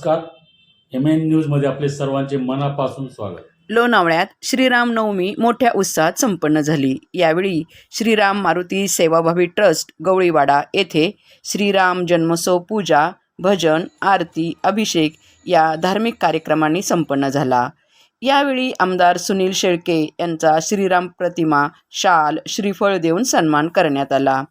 नमस्कार. MN न्यूजमध्ये आपले सर्वांचे मनापासून स्वागत. लोणावळ्यात श्रीराम नवमी मोठ्या उत्साहात संपन्न झाली. यावेळी श्रीराम मारुती सेवाभावी ट्रस्ट गवळीवाडा येथे श्रीराम जन्मोत्सव पूजा, भजन, आरती, अभिषेक या धार्मिक कार्यक्रमांनी संपन्न झाला. यावेळी आमदार सुनील शेळके यांचा श्रीराम प्रतिमा, शाल, श्रीफळ देऊन सन्मान करण्यात आला.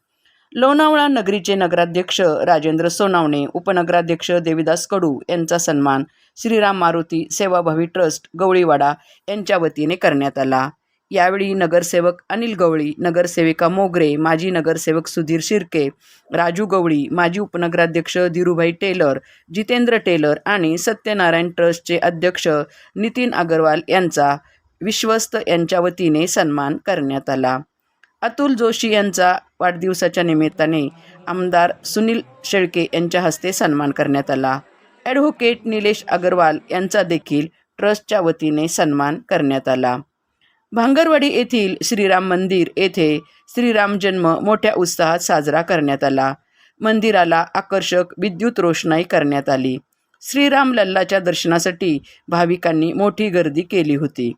लोणावळा नगरीचे नगराध्यक्ष राजेंद्र सोनावणे, उपनगराध्यक्ष देवीदास कडू यांचा सन्मान श्रीराम मारुती सेवाभावी ट्रस्ट गवळीवाडा यांच्या वतीने करण्यात आला. यावेळी नगरसेवक अनिल गवळी, नगरसेविका मोगरे, माजी नगरसेवक सुधीर शिर्के, राजू गवळी, माजी उपनगराध्यक्ष धीरूभाई टेलर, जितेंद्र टेलर आणि सत्यनारायण ट्रस्टचे अध्यक्ष नितीन अग्रवाल यांचा विश्वस्त यांच्या वतीने सन्मान करण्यात आला. अतुल जोशी यांचा वाढदिवसाच्या निमित्ताने आमदार सुनील शेळके यांच्या हस्ते सन्मान करण्यात आला. ॲडव्होकेट निलेश अग्रवाल यांचा देखील ट्रस्टच्या वतीने सन्मान करण्यात आला. भांगरवाडी येथील श्रीराम मंदिर येथे श्रीराम जन्म मोठ्या उत्साहात साजरा करण्यात आला. मंदिराला आकर्षक विद्युत रोषणाई करण्यात आली. श्रीराम लल्लाच्या दर्शनासाठी भाविकांनी मोठी गर्दी केली होती.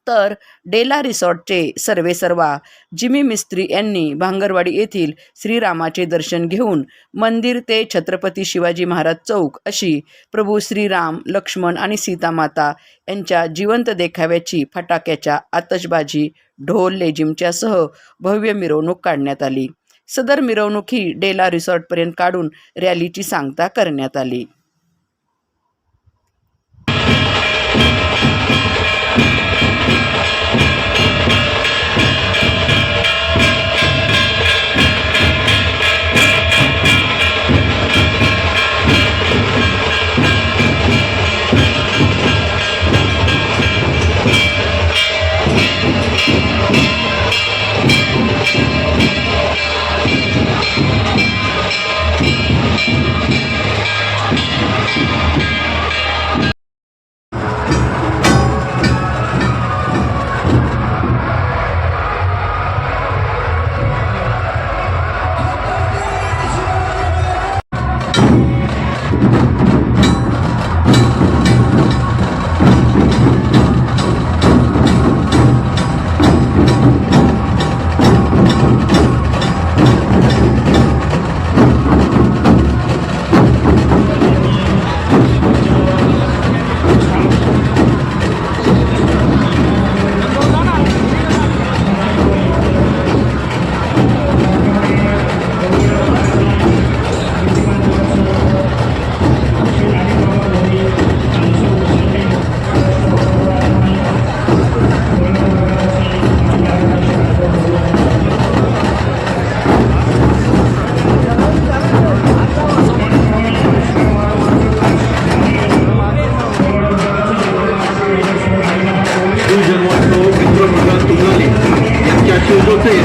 तर डेला रिसॉर्टचे सर्वेसर्वा जिमी मिस्त्री यांनी भांगरवाडी येथील श्रीरामाचे दर्शन घेऊन मंदिर ते छत्रपती शिवाजी महाराज चौक अशी प्रभू श्रीराम, लक्ष्मण आणि सीतामाता यांच्या जिवंत देखाव्याची फटाक्याच्या, आतषबाजी, ढोल लेझिमच्यासह भव्य मिरवणूक काढण्यात आली. सदर मिरवणूक ही डेला रिसॉर्टपर्यंत काढून रॅलीची सांगता करण्यात आली.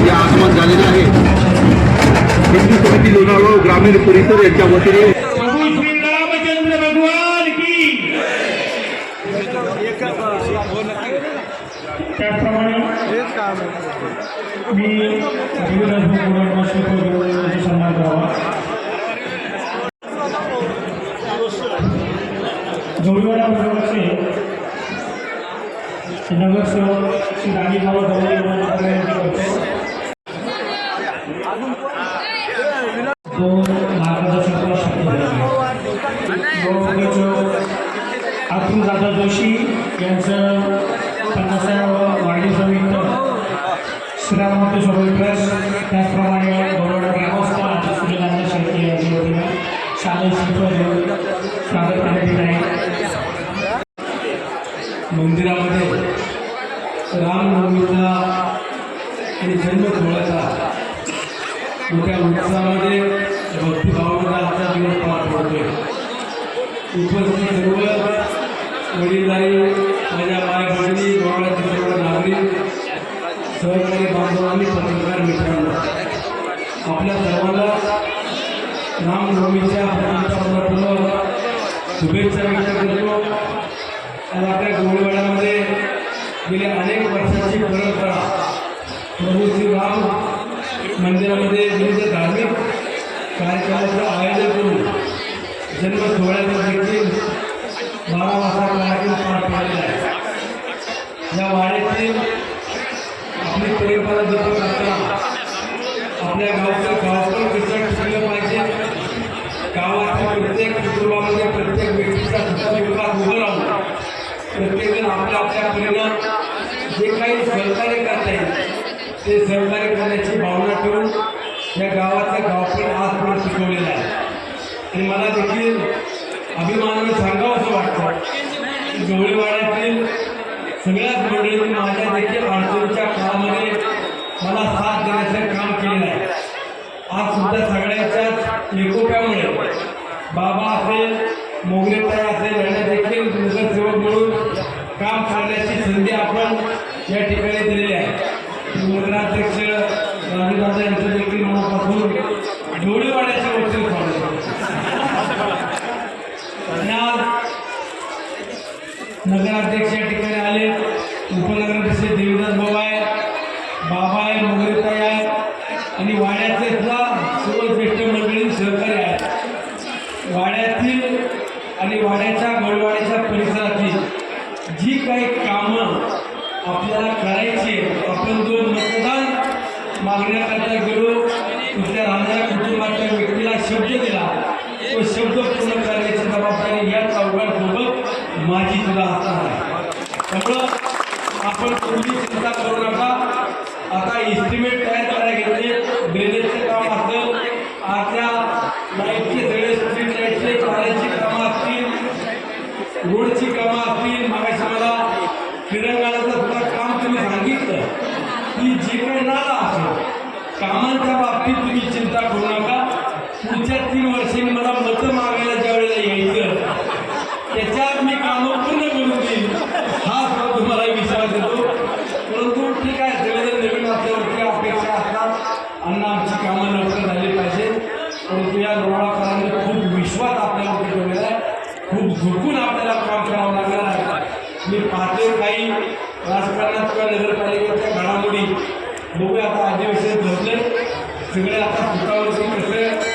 या आगमन झालेलं आहे. हिंदू समिती लोणावळा ग्रामीण परिसर यांच्या वतीने श्री रामचंद्र भगवान की. त्याचप्रमाणे मी सन्मान करावा. गवळीवाडा परिवाराचे नगरसेवक श्री राणीबाबा गवळी अतुल दादा जोशी यांचं 50व्या वाढदिवसानिमित्त श्रीराम मारुती सेवाभावी ट्रस्ट, त्याचप्रमाणे गवळीवाडा ग्रामस्थ आणि सुनील शेळके यांच्या वतीने शालेय शिल्प स्वागत करण्यात येत आहे. मंदिरामध्ये रामनवमीचा आणि जन्म सोहळ्याचा मोठ्या उत्साहामध्ये भक्तिभावाचा आजचा दिवस पार पडतोय. उपस्थित सर्व वडीलधारी, माझ्या माय बहिणी, गवळ्यातील सर्व नागरिक, सहकारी बांधवांनी, पत्रकार मित्रांनो, आपल्या सर्वांना रामनवमीच्या शुभेच्छा व्यक्त करतो. आणि आपल्या गवळीवाड्यामध्ये गेल्या अनेक वर्षांची परंपरा प्रभू श्रीराम मंदिरामध्ये विविध धार्मिक कार्यक्रमाचं आयोजन करून जन्म सोहळ्याचा देखील 12 वाजता कार्यक्रम पार पडलेला आहे. या वाड्यातील आपली परंपरा जपत असताना आपल्या गावचं गावकरी कसं टिकलं पाहिजे, गावाच्या प्रत्येक कुटुंबामध्ये प्रत्येक व्यक्तीचा सुखादुःखात उभं राहून प्रत्येकजण आपल्या आपल्या परीनं जे काही सहकार्य करता येईल ते सहकार्य करण्याची भावना ठेवून या गावाचं गावकरी आजपर्यंत शिकवलेलं आहे. आणि मला देखील अभिमानाने सांगावं असं वाटतं की गवळीवाड्यातील सगळ्याच मंडळींनी माझ्या देखील अडचणीच्या काळामध्ये मला साथ देण्याचं काम केलेलं आहे. आज सुद्धा सगळ्यांच्याच एकोप्यामुळे बाबा असेल, मोगरेताई असेल यांना देखील नगरसेवक म्हणून काम करण्याची संधी आपण या ठिकाणी दिलेली आहे. नगराध्यक्ष राजूदादा यांचं देखील मनापासून गवळीवाड्याच्या वतीने स्वागत. आणि आज नगराध्यक्ष या ठिकाणी आले, उपनगराध्यक्ष देवीदास भाऊ आहे, बाबा आहे, मोगरेताई आहे आणि वाड्याचे सुद्धा सर्व ज्येष्ठ मंडळी सहकारी आहेत. वाड्यातील आणि वाड्याच्या गवळीवाड्याच्या परिसरातील जी काही कामं आपल्याला करायची, आपण जो मतदान मागण्याकरता गेलो तिथल्या राहणाऱ्या कुटुंबाच्या व्यक्तीला शब्द दिला, तो शब्द पूर्ण करण्याची जबाबदारी या चौघांसोबत माझी सुद्धा असणार आहे. त्यामुळं आपण कुठली चिंता करू नका. आता इस्टिमेट तयार करायला घेतले, ड्रेनेजचे काम असेल, आतल्या लाईटचे सगळे स्ट्रीट लाईटचे कार्याची कामं असतील, रोडची कामं असतील. मागाशी मला क्रीडांगणाचं सुद्धा काम तुम्ही सांगितलं की जे काही नाला असेल कामांच्या बाबतीत तुम्ही चिंता करू नका. पुढच्या 3 वर्षांनी मला मतं मागायला ज्या वेळेला यायचं त्याच्यात मी कामं पूर्ण करून देईन हा सुद्धा तुम्हाला विश्वास देतो. परंतु ठीक आहे, सगळेजण नवीन असल्यावरती अपेक्षा असतात अण्णा आमची कामं लवकर झाली पाहिजे. परंतु या लोणावळकरांनी खूप विश्वास आपल्यावरती ठेवलेला आहे, खूप झुकून आपल्याला काम करावं लागणार आहे. मी पाहते काही राजकारणात किंवा नगरपालिकेच्या घडामोडी बघूया. आता अधिवेशन धरले सगळे आता सुतावरती कसं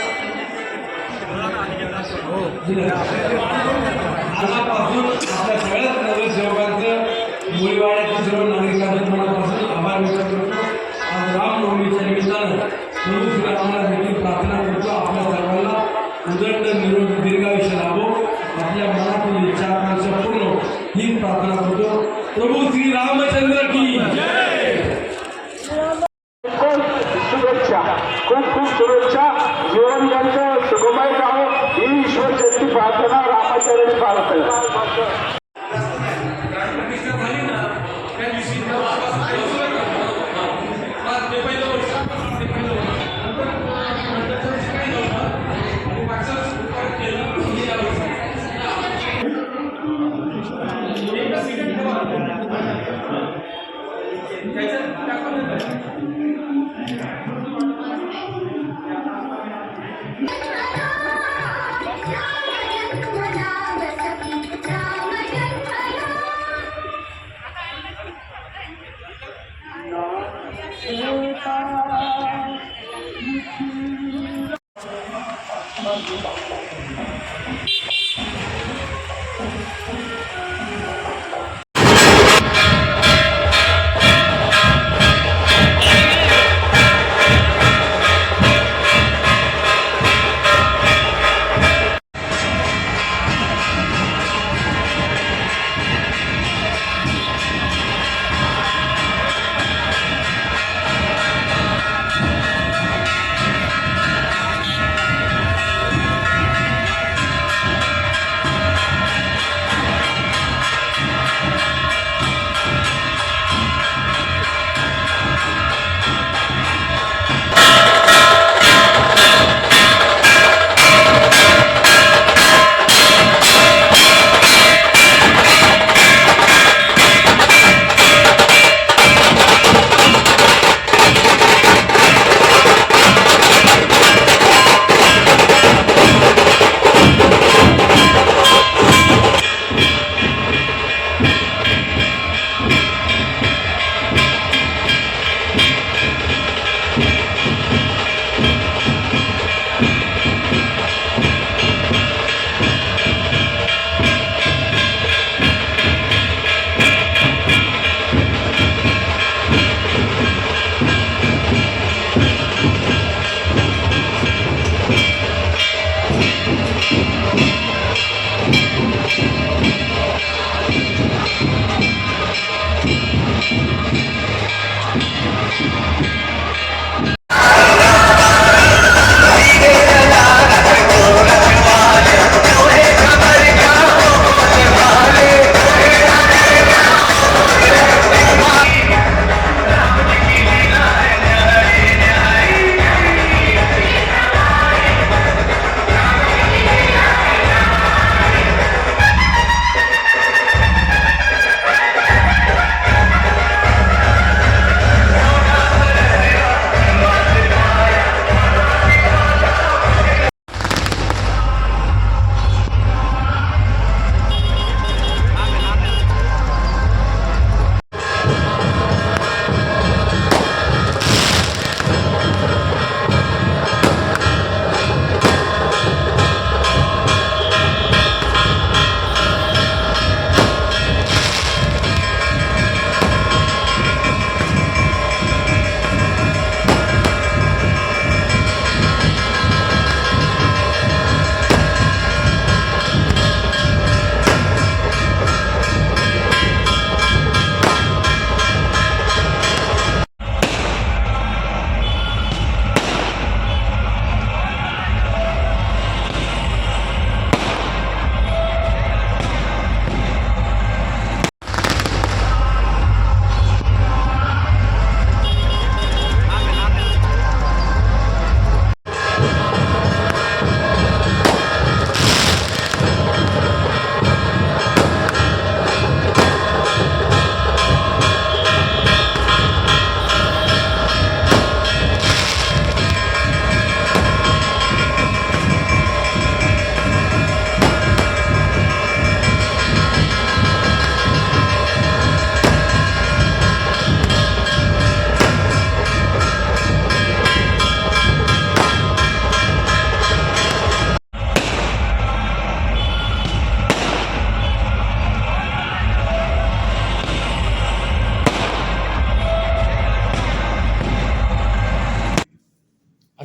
आजपासून आपल्या सगळ्याच नगरसेवकांचं गवळीवाड्यातील सर्व नागरिकांच्या मनापासून आभार व्यक्त करतो. आज रामनवमीच्या निमित्तानं प्रभू श्रीरामाला देखील प्रार्थना करतो आपल्या सर्वांना उदंड निरोगी दीर्घायुष्य लाभो, आपल्या मनातील इच्छा आकांक्षा पूर्ण ही प्रार्थना करतो. प्रभू श्री रामचंद्र की शुभेच्छा, खूप खूप शुभेच्छा. जीवन त्यांचं सुखमय राहो ही ईश्वर शक्ती प्रार्थना रामाचरणी प्रार्थना.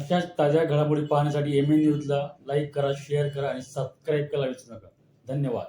अशाच ताज्या घडामोडी पाहण्यासाठी MN न्यूजला लाईक करा, शेअर करा आणि सबस्क्राईब करायला विसरू नका. धन्यवाद.